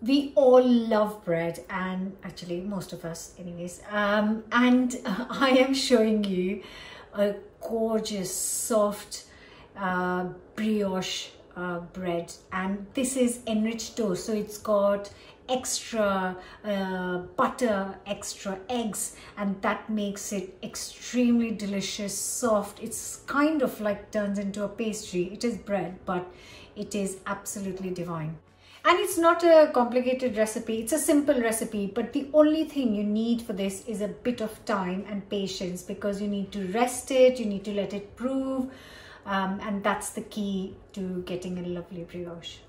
we all love bread, and actually most of us anyways, and I am showing you a gorgeous soft brioche bread, and this is enriched dough, so it's got extra butter, extra eggs, and that makes it extremely delicious, soft. It's kind of like turns into a pastry. It is bread, but it is absolutely divine. And it's not a complicated recipe, it's a simple recipe, but the only thing you need for this is a bit of time and patience, because you need to rest it, you need to let it prove, and that's the key to getting a lovely brioche.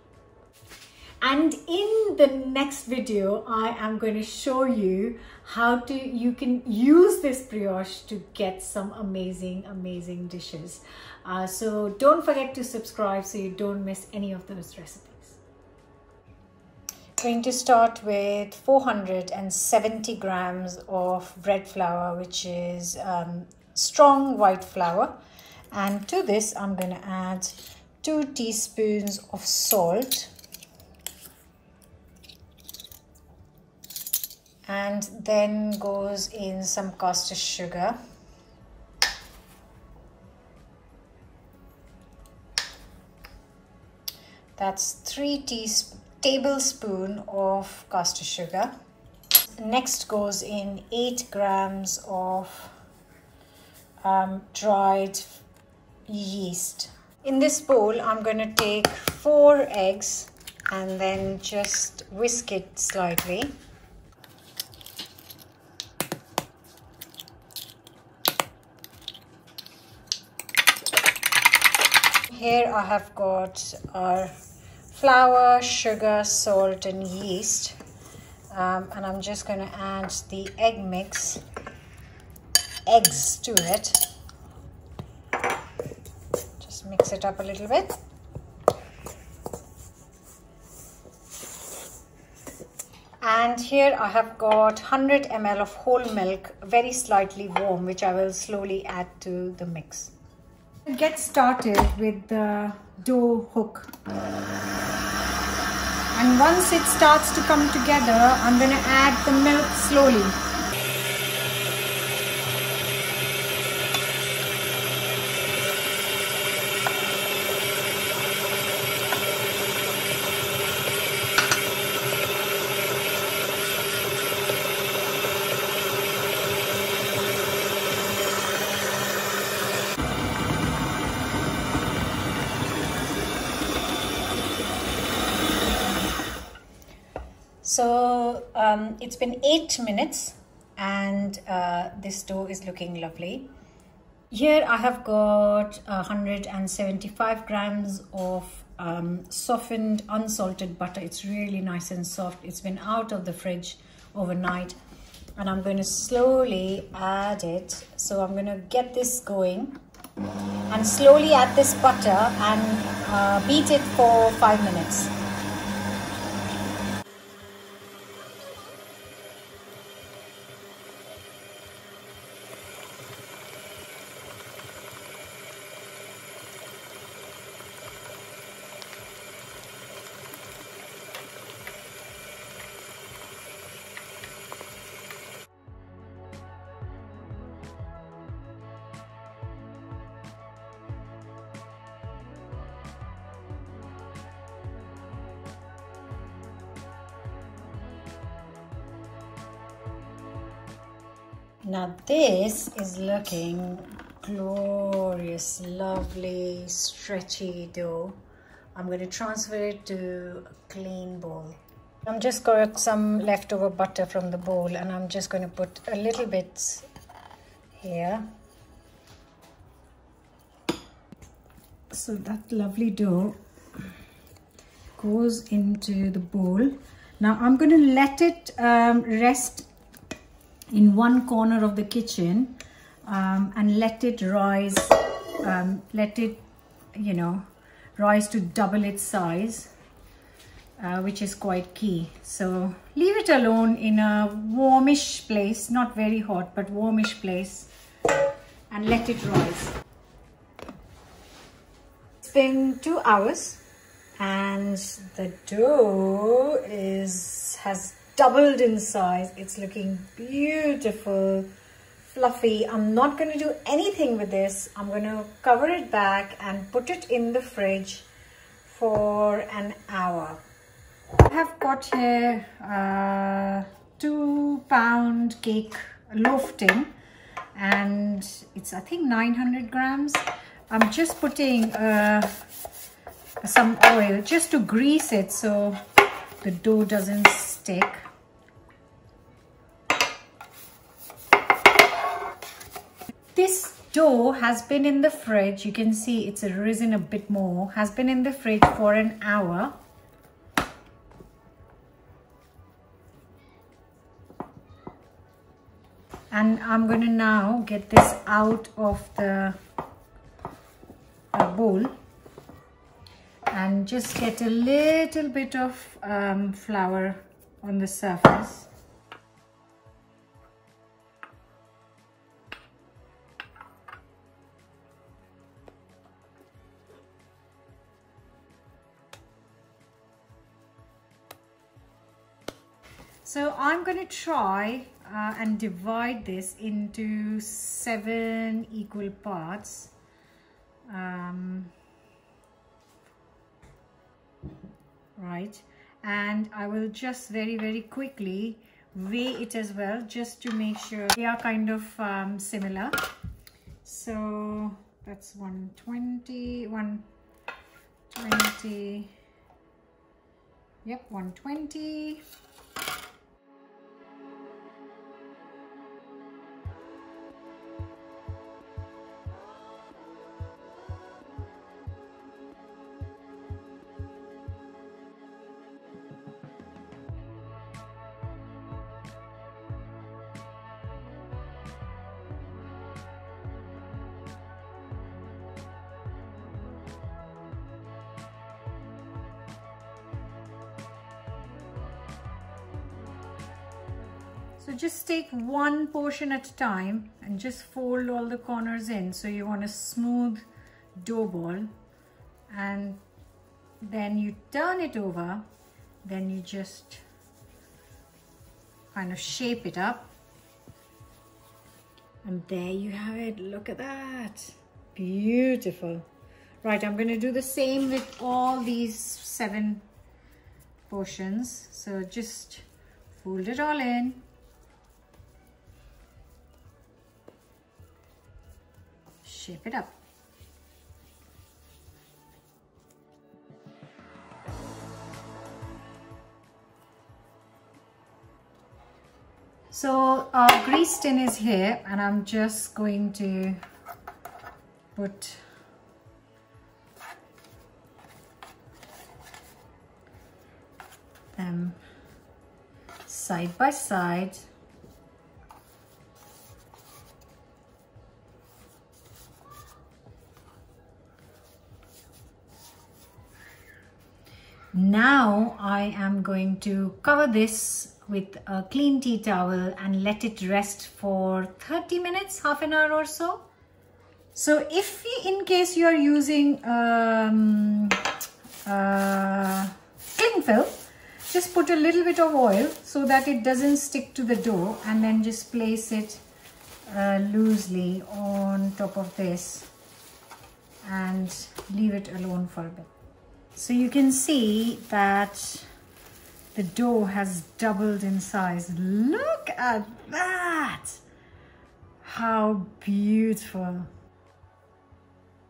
And in the next video, I am going to show you how you can use this brioche to get some amazing dishes. So don't forget to subscribe so you don't miss any of those recipes. Going to start with 470 grams of bread flour, which is strong white flour. And to this, I'm going to add 2 teaspoons of salt. And then goes in some caster sugar. That's 3 tablespoons of caster sugar. Next goes in 8 grams of dried yeast. In this bowl, I'm going to take 4 eggs and then just whisk it slightly. Here I have got our flour, sugar, salt and yeast, and I'm just going to add the eggs to it. Just mix it up a little bit. And here I have got 100 ml of whole milk, very slightly warm, which I will slowly add to the mix. Get started with the dough hook, and once it starts to come together, I'm going to add the milk slowly. So it's been 8 minutes and this dough is looking lovely. Here I have got 175 grams of softened unsalted butter. It's really nice and soft. It's been out of the fridge overnight, and I'm going to slowly add it. So I'm going to get this going and slowly add this butter and beat it for 5 minutes. Now this is looking glorious, lovely, stretchy dough. I'm going to transfer it to a clean bowl. I'm just got some leftover butter from the bowl, and I'm just going to put a little bit here. So that lovely dough goes into the bowl. Now I'm going to let it rest in one corner of the kitchen and let it rise, rise to double its size, which is quite key. So leave it alone in a warmish place, not very hot, but warmish place, and let it rise. It's been 2 hours and the dough is doubled in size. It's looking beautiful, fluffy. I'm not going to do anything with this. I'm going to cover it back and put it in the fridge for an hour. I have got here 2-pound cake loaf tin, and it's, I think, 900 grams. I'm just putting some oil just to grease it so the dough doesn't stick. This dough has been in the fridge. You can see it's risen a bit more. Has been in the fridge for an hour. And I'm going to now get this out of the bowl and just get a little bit of flour on the surface. So I'm going to try and divide this into 7 equal parts. Right, and I will just very quickly weigh it as well, just to make sure they are kind of similar. So that's 120, 120, yep, 120. So just take one portion at a time and just fold all the corners in. So you want a smooth dough ball, and then you turn it over, then you just kind of shape it up, and there you have it. Look at that, beautiful. Right, I'm going to do the same with all these 7 portions. So just fold it all in. Shape it up. So our grease tin is here, and I'm just going to put them side by side. Now I am going to cover this with a clean tea towel and let it rest for 30 minutes, half an hour or so. So if in case you are using cling film, just put a little bit of oil so that it doesn't stick to the dough, and then just place it loosely on top of this and leave it alone for a bit. So you can see that the dough has doubled in size. Look at that! How beautiful.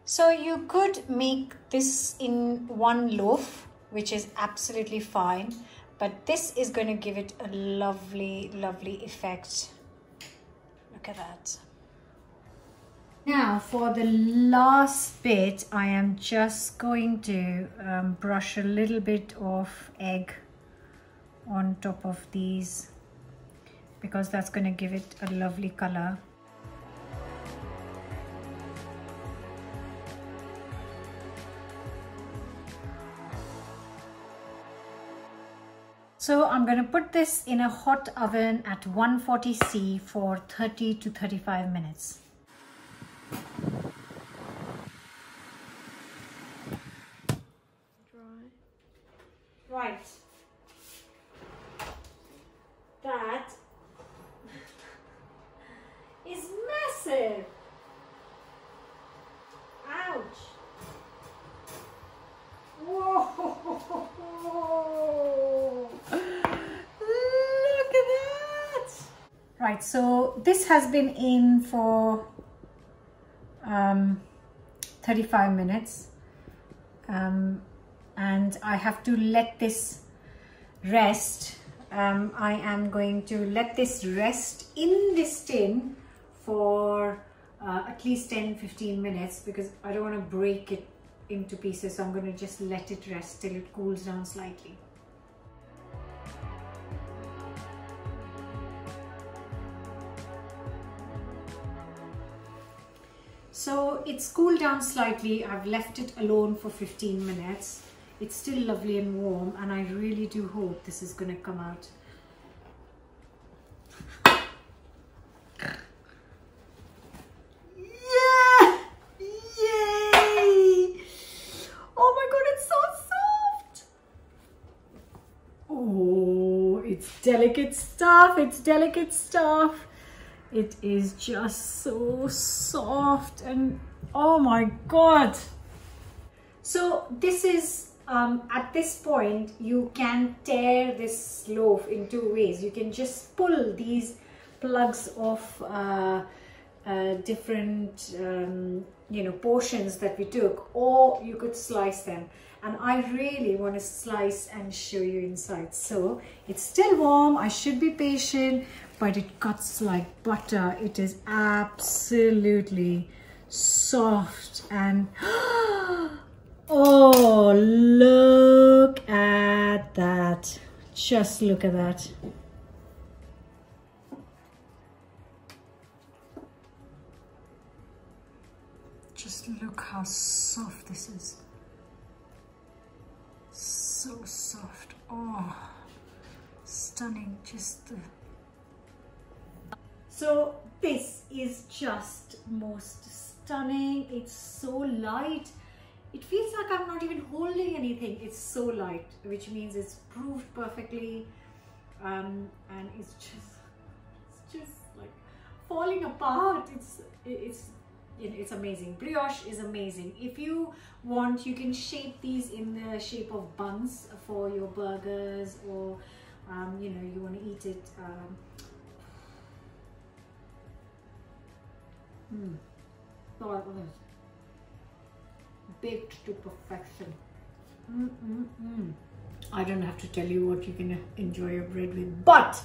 So you could make this in one loaf, which is absolutely fine, but this is going to give it a lovely, lovely effect. Look at that. Now for the last bit, I am just going to brush a little bit of egg on top of these, because that's going to give it a lovely color. So I'm going to put this in a hot oven at 140°C for 30 to 35 minutes. Right. Right, so this has been in for 35 minutes and I have to let this rest. I am going to let this rest in this tin for at least 10-15 minutes because I don't want to break it into pieces, so I'm going to just let it rest till it cools down slightly. So it's cooled down slightly. I've left it alone for 15 minutes. It's still lovely and warm, and I really do hope this is going to come out. Yeah! Yay! Oh my god, it's so soft! Oh, it's delicate stuff. It's delicate stuff. It is just so soft and oh my god. So this is at this point you can tear this loaf in two ways. You can just pull these plugs of different you know, portions that we took, or you could slice them, and I really want to slice and show you inside. So it's still warm, I should be patient, but it cuts like butter. It is absolutely soft and oh, look at that. Just look at that. Just look how soft this is. So soft. Oh, stunning. Just the... So this is just most stunning. It's so light. It feels like I'm not even holding anything. It's so light, which means it's proofed perfectly, and it's just like falling apart. It's amazing. Brioche is amazing. If you want, you can shape these in the shape of buns for your burgers, or you know, you want to eat it. Baked to perfection. I don't have to tell you what you can enjoy your bread with, but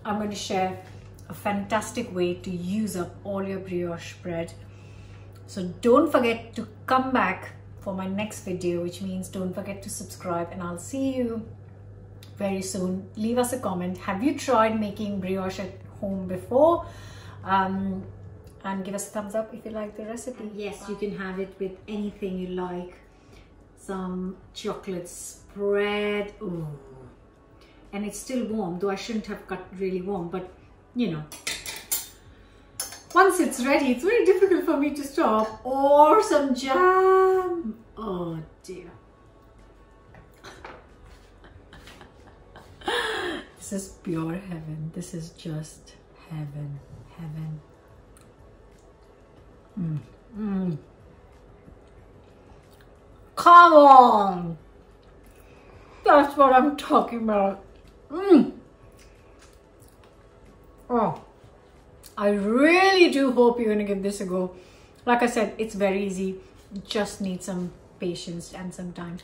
I'm going to share a fantastic way to use up all your brioche bread. So don't forget to come back for my next video, which means don't forget to subscribe, and I'll see you very soon. Leave us a comment. Have you tried making brioche at home before? And give us a thumbs up if you like the recipe. Yes, you can have it with anything you like. Some chocolate spread. Ooh. And it's still warm, though I shouldn't have cut really warm, but you know, once it's ready, it's very difficult for me to stop. Or some jam. Oh dear. This is pure heaven. This is just heaven, heaven. Come on, that's what I'm talking about. Oh, I really do hope you're gonna give this a go. Like I said, it's very easy. You just need some patience and some time.